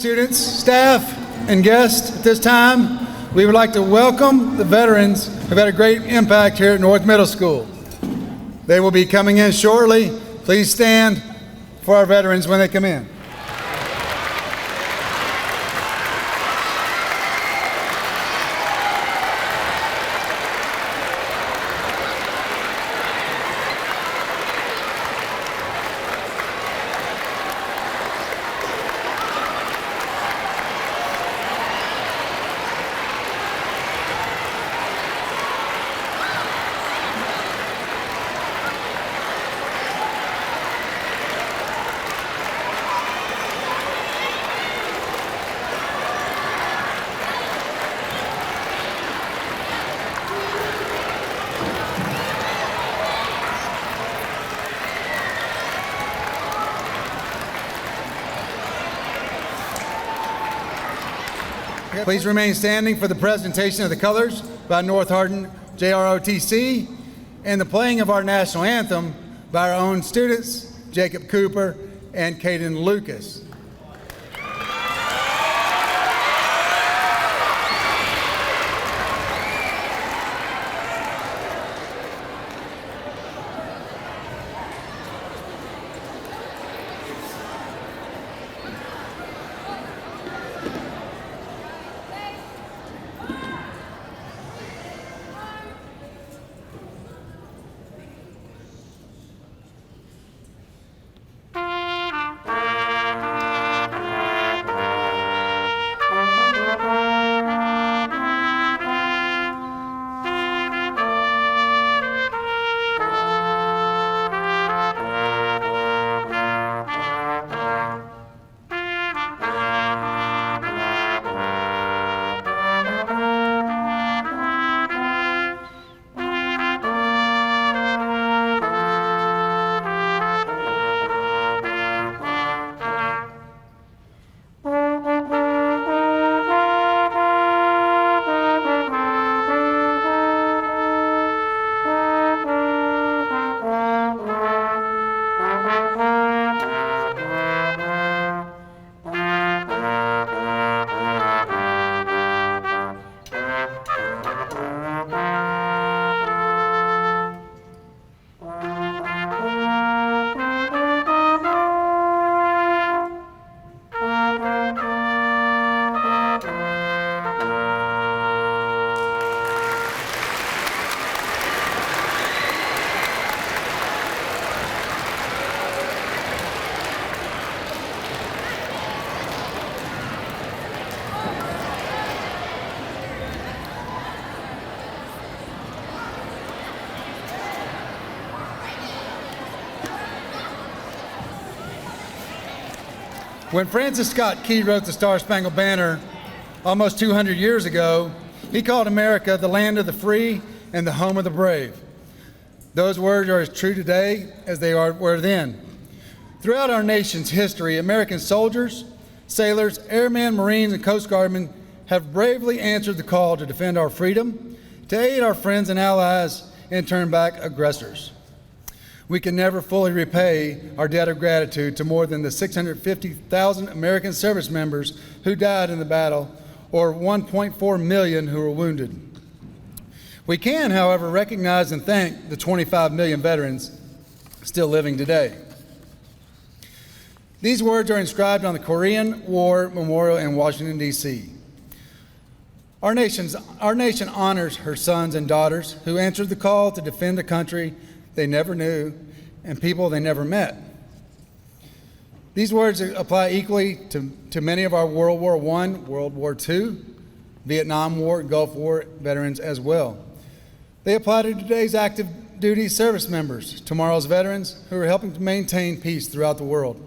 students, staff, and guests, at this time, we would like to welcome the veterans who've had a great impact here at North Middle School. They will be coming in shortly. Please stand for our veterans when they come in. Please remain standing for the presentation of the colors by North Hardin JROTC and the playing of our national anthem by our own students, Jacob Cooper and Caden Lucas. When Francis Scott Key wrote the Star-Spangled Banner almost 200 years ago, he called America the land of the free and the home of the brave. Those words are as true today as they were then. Throughout our nation's history, American soldiers, sailors, airmen, Marines, and Coast Guardmen have bravely answered the call to defend our freedom, to aid our friends and allies, and turn back aggressors. We can never fully repay our debt of gratitude to more than the 650,000 American service members who died in the battle, or 1.4 million who were wounded. We can, however, recognize and thank the 25 million veterans still living today. These words are inscribed on the Korean War Memorial in Washington, D.C. Our nation honors her sons and daughters who answered the call to defend a country they never knew and people they never met. These words apply equally to many of our World War I, World War II, Vietnam War, Gulf War veterans as well. They apply to today's active duty service members, tomorrow's veterans who are helping to maintain peace throughout the world.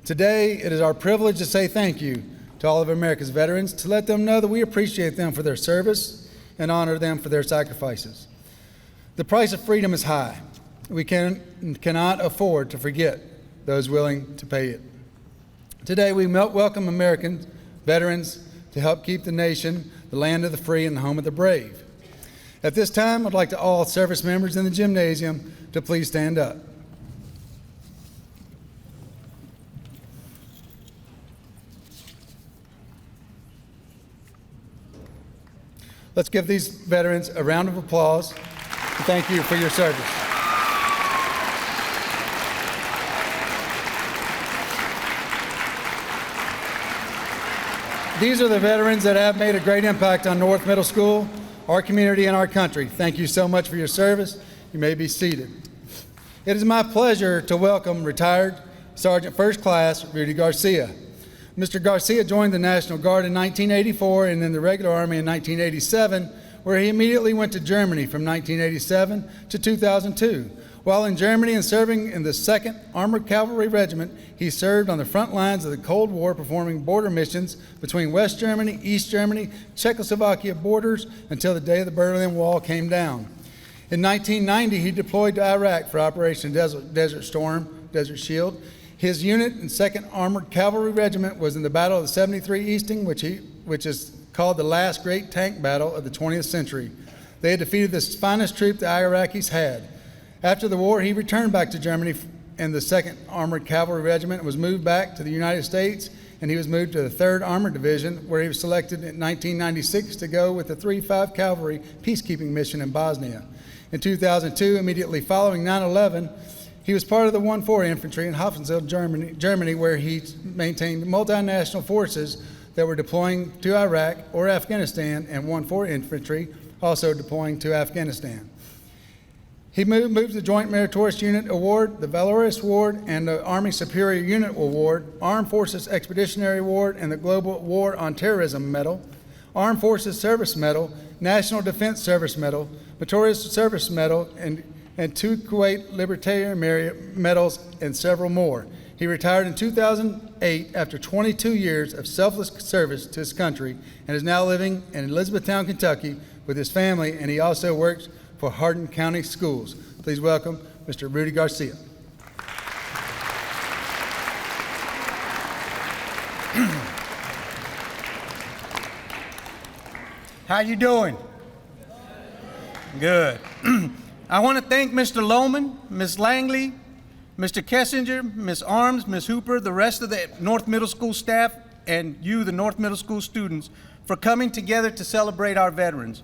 Today, it is our privilege to say thank you to all of America's veterans, to let them know that we appreciate them for their service and honor them for their sacrifices. The price of freedom is high. We cannot afford to forget those willing to pay it. Today, we welcome American veterans to help keep the nation the land of the free and the home of the brave. At this time, I'd like to all service members in the gymnasium to please stand up. Let's give these veterans a round of applause. And thank you for your service. These are the veterans that have made a great impact on North Middle School, our community, and our country. Thank you so much for your service. You may be seated. It is my pleasure to welcome retired Sergeant First Class Rudy Garcia. Mr. Garcia joined the National Guard in 1984 and in the regular Army in 1987, where he immediately went to Germany from 1987 to 2002. While in Germany and serving in the 2nd Armored Cavalry Regiment, he served on the front lines of the Cold War, performing border missions between West Germany, East Germany, Czechoslovakia borders until the day the Berlin Wall came down. In 1990, he deployed to Iraq for Operation Desert Storm, Desert Shield. His unit in 2nd Armored Cavalry Regiment was in the Battle of the 73 Easting, which is called the last great tank battle of the 20th century. They had defeated the finest troop the Iraqis had. After the war, he returned back to Germany in the 2nd Armored Cavalry Regiment and was moved back to the United States, and he was moved to the 3rd Armored Division, where he was selected in 1996 to go with the 3-5 Cavalry peacekeeping mission in Bosnia. In 2002, immediately following 9/11, he was part of the 1-4 Infantry in Hoffenheim, Germany, where he maintained multinational forces that were deploying to Iraq or Afghanistan, and 1-4 Infantry also deploying to Afghanistan. He moved the Joint Meritorious Unit Award, the Valorous Award, and the Army Superior Unit Award, Armed Forces Expeditionary Award, and the Global War on Terrorism Medal, Armed Forces Service Medal, National Defense Service Medal, Meritorious Service Medal, and 2 Kuwait Libertarian medals, and several more. He retired in 2008 after 22 years of selfless service to his country and is now living in Elizabethtown, Kentucky with his family, and he also works for Hardin County Schools. Please welcome Mr. Rudy Garcia. How you doing? Good. I want to thank Mr. Lohman, Ms. Langley, Mr. Kessinger, Ms. Arms, Ms. Hooper, the rest of the North Middle School staff, and you, the North Middle School students, for coming together to celebrate our veterans.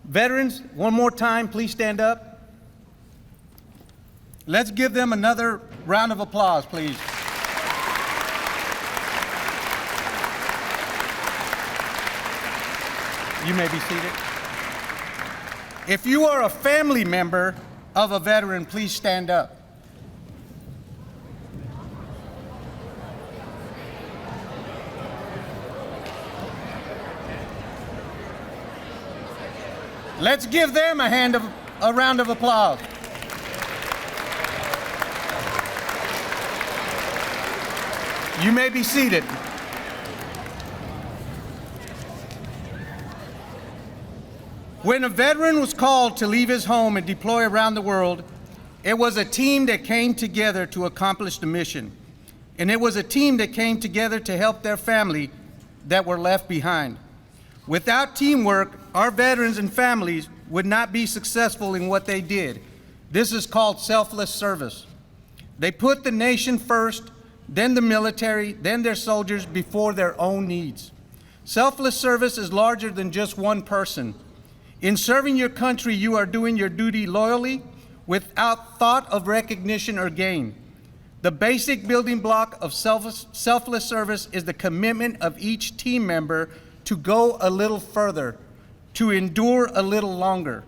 Veterans, one more time, please stand up. Let's give them another round of applause, please. You may be seated. If you are a family member of a veteran, please stand up. Let's give them a round of applause. You may be seated. When a veteran was called to leave his home and deploy around the world, it was a team that came together to accomplish the mission. And it was a team that came together to help their family that were left behind. Without teamwork, our veterans and families would not be successful in what they did. This is called selfless service. They put the nation first, then the military, then their soldiers before their own needs. Selfless service is larger than just one person. In serving your country, you are doing your duty loyally without thought of recognition or gain. The basic building block of selfless service is the commitment of each team member to go a little further, to endure a little longer,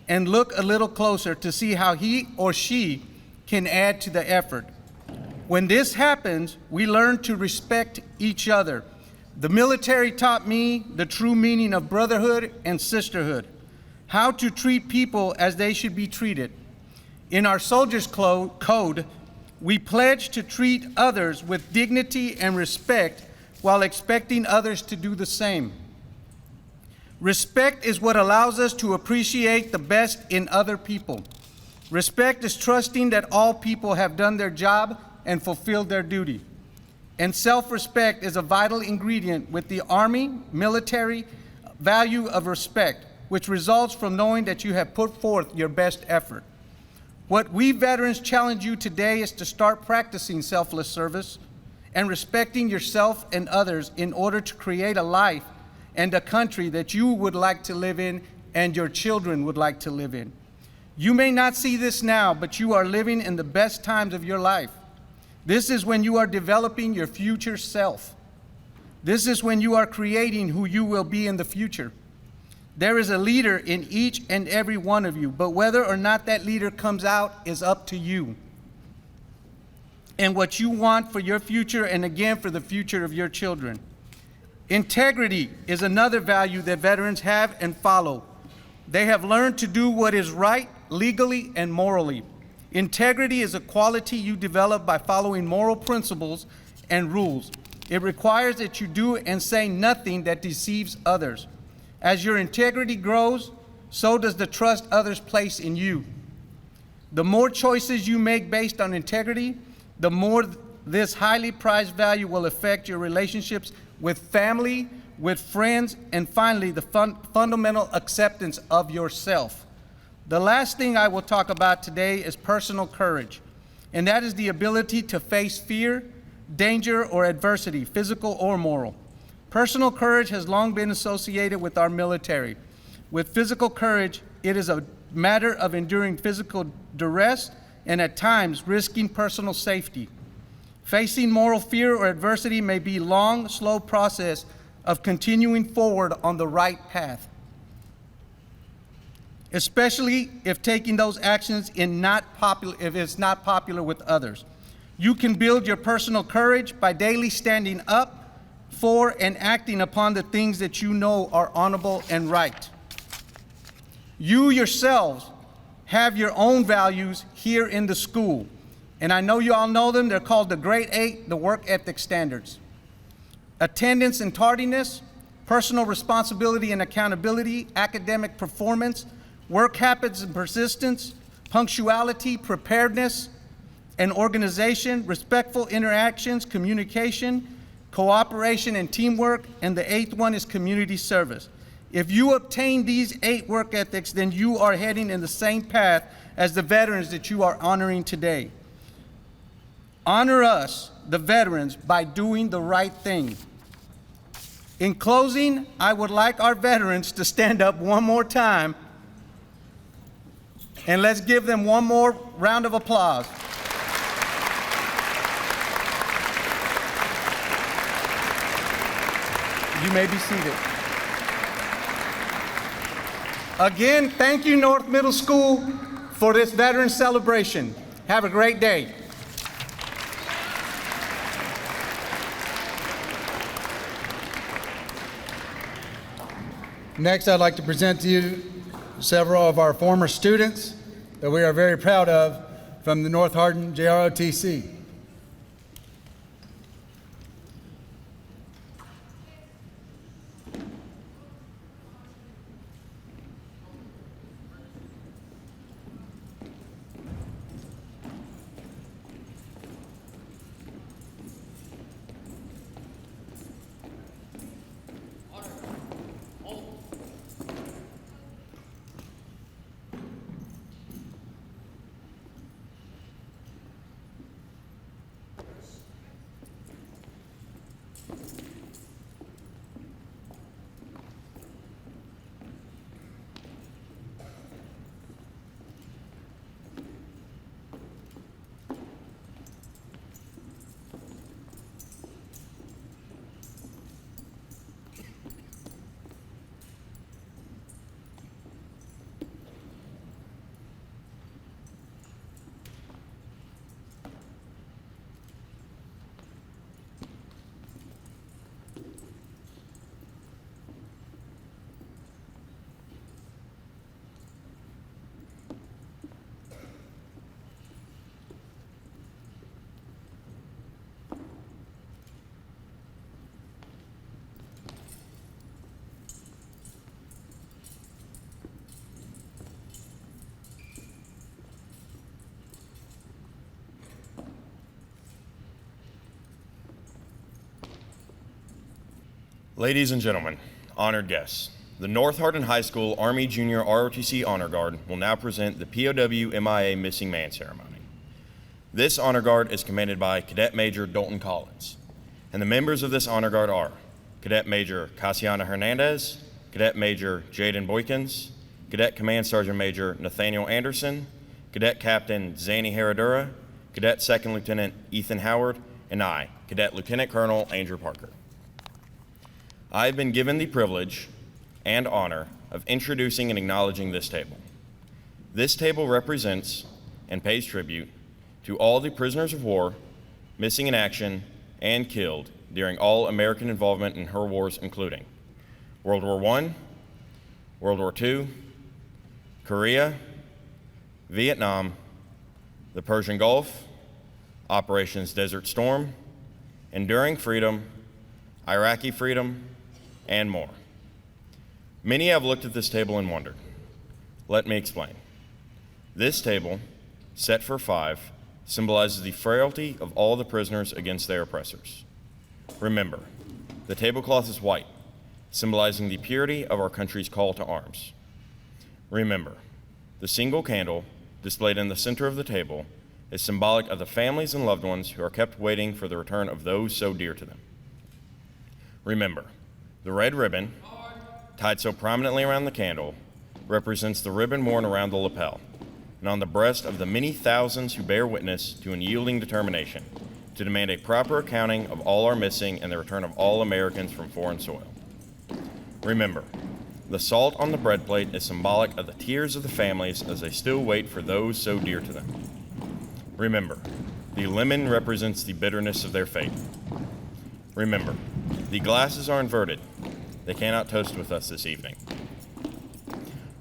and look a little closer to see how he or she can add to the effort. When this happens, we learn to respect each other. The military taught me the true meaning of brotherhood and sisterhood, how to treat people as they should be treated. In our soldiers' code, we pledge to treat others with dignity and respect while expecting others to do the same. Respect is what allows us to appreciate the best in other people. Respect is trusting that all people have done their job and fulfilled their duty. And self-respect is a vital ingredient with the Army, military value of respect, which results from knowing that you have put forth your best effort. What we veterans challenge you today is to start practicing selfless service and respecting yourself and others in order to create a life and a country that you would like to live in and your children would like to live in. You may not see this now, but you are living in the best times of your life. This is when you are developing your future self. This is when you are creating who you will be in the future. There is a leader in each and every one of you, but whether or not that leader comes out is up to you and what you want for your future and again for the future of your children. Integrity is another value that veterans have and follow. They have learned to do what is right legally and morally. Integrity is a quality you develop by following moral principles and rules. It requires that you do and say nothing that deceives others. As your integrity grows, so does the trust others place in you. The more choices you make based on integrity, the more this highly prized value will affect your relationships with family, with friends, and finally, the fundamental acceptance of yourself. The last thing I will talk about today is personal courage, and that is the ability to face fear, danger, or adversity, physical or moral. Personal courage has long been associated with our military. With physical courage, it is a matter of enduring physical duress and at times risking personal safety. Facing moral fear or adversity may be a long, slow process of continuing forward on the right path, especially if taking those actions if it's not popular with others. You can build your personal courage by daily standing up for and acting upon the things that you know are honorable and right. You yourselves have your own values here in the school, and I know you all know them. They're called the Grade 8, the work ethic standards. Attendance and tardiness, personal responsibility and accountability, academic performance, work habits and persistence, punctuality, preparedness and organization, respectful interactions, communication, cooperation and teamwork, and the 8th one is community service. If you obtain these 8 work ethics, then you are heading in the same path as the veterans that you are honoring today. Honor us, the veterans, by doing the right thing. In closing, I would like our veterans to stand up one more time, and let's give them one more round of applause. You may be seated. Again, thank you, North Middle School, for this veteran celebration. Have a great day. Next, I'd like to present to you several of our former students that we are very proud of from the North Hardin JROTC. Ladies and gentlemen, honored guests, the North Hardin High School Army Junior ROTC Honor Guard will now present the POW MIA Missing Man ceremony. This honor guard is commanded by Cadet Major Dalton Collins, and the members of this honor guard are Cadet Major Casiana Hernandez, Cadet Major Jaden Boykins, Cadet Command Sergeant Major Nathaniel Anderson, Cadet Captain Zani Heradura, Cadet Second Lieutenant Ethan Howard, and I, Cadet Lieutenant Colonel Andrew Parker. I have been given the privilege and honor of introducing and acknowledging this table. This table represents and pays tribute to all the prisoners of war missing in action and killed during all American involvement in her wars, including World War I, World War II, Korea, Vietnam, the Persian Gulf, Operations Desert Storm, Enduring Freedom, Iraqi Freedom, and more. Many have looked at this table and wondered. Let me explain. This table, set for 5, symbolizes the frailty of all the prisoners against their oppressors. Remember, the tablecloth is white, symbolizing the purity of our country's call to arms. Remember, the single candle displayed in the center of the table is symbolic of the families and loved ones who are kept waiting for the return of those so dear to them. Remember, the red ribbon, tied so prominently around the candle, represents the ribbon worn around the lapel and on the breast of the many thousands who bear witness to unyielding determination to demand a proper accounting of all our missing and the return of all Americans from foreign soil. Remember, the salt on the breadplate is symbolic of the tears of the families as they still wait for those so dear to them. Remember, the lemon represents the bitterness of their fate. Remember, the glasses are inverted. They cannot toast with us this evening.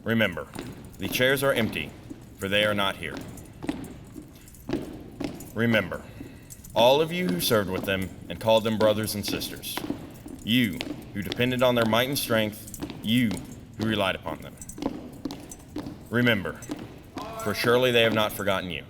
Remember, the chairs are empty, for they are not here. Remember, all of you who served with them and called them brothers and sisters, you who depended on their might and strength, you who relied upon them. Remember, for surely they have not forgotten you.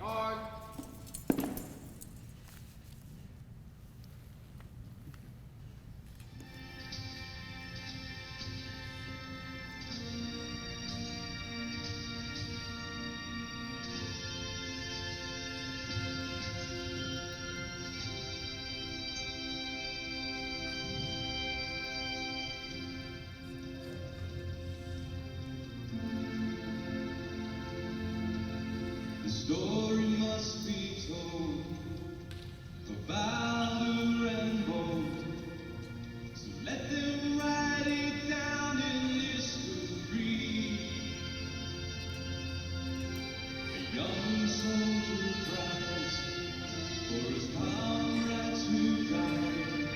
The story must be told for valor and bold. So let them write it down in history. A young soldier cries for his comrades who died,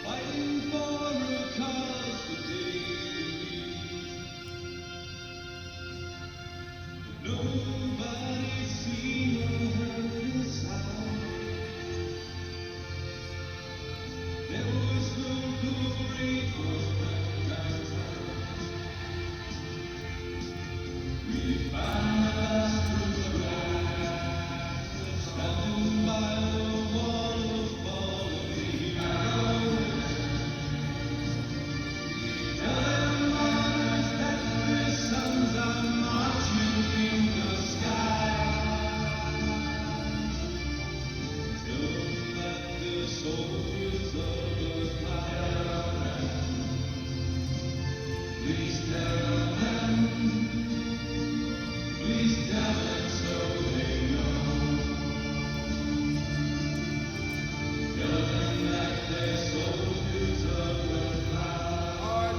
fighting for a cause that they believe. But nobody's seen or heard his sound. There was no glory for that downtown. We found the last of the light, standing by the wall of fallen heroes. Tell them mothers that their sons are marching in the sky. Tell them that they're soldiers of the cloud. Please tell them so they know. Tell them that they're soldiers of the cloud.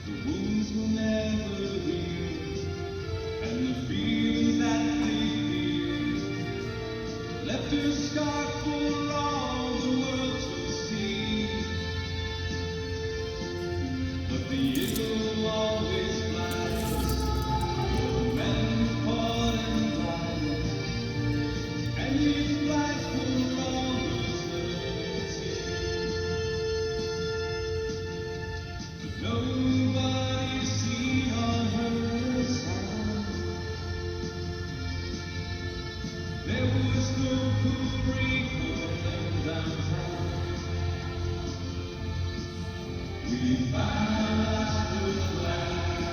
The wounds will never heal, and the feelings that they feel left a scar for all the world to see. But the eagle always flies for the men who fought and died, and he flies for all eternity. But nobody's seen or heard a sound. There was no glory for them downtown. We found the last of the land,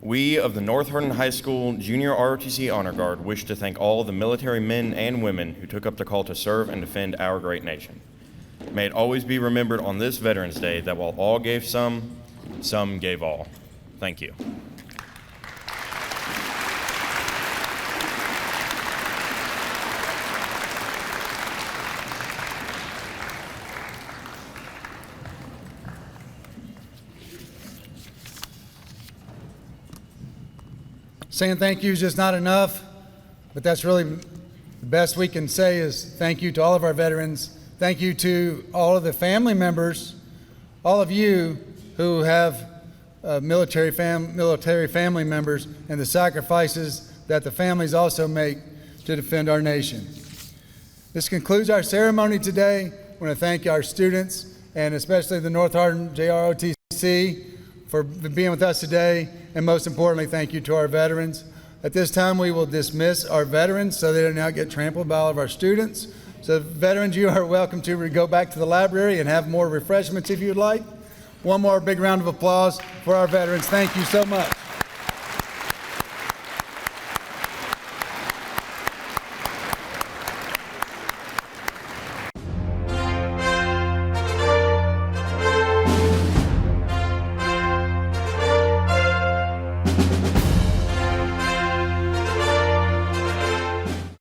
We of the North Hardin High School Junior ROTC Honor Guard wish to thank all the military men and women who took up the call to serve and defend our great nation. May it always be remembered on this Veterans Day that while all gave some gave all. Thank you. Saying thank you is just not enough, but that's really the best we can say is thank you to all of our veterans. Thank you to all of the family members, all of you who have military family members, and the sacrifices that the families also make to defend our nation. This concludes our ceremony today. I want to thank our students and especially the North Hardin JROTC for being with us today, and most importantly, thank you to our veterans. At this time, we will dismiss our veterans so they do not get trampled by all of our students. So veterans, you are welcome to go back to the library and have more refreshments if you'd like. One more big round of applause for our veterans. Thank you so much.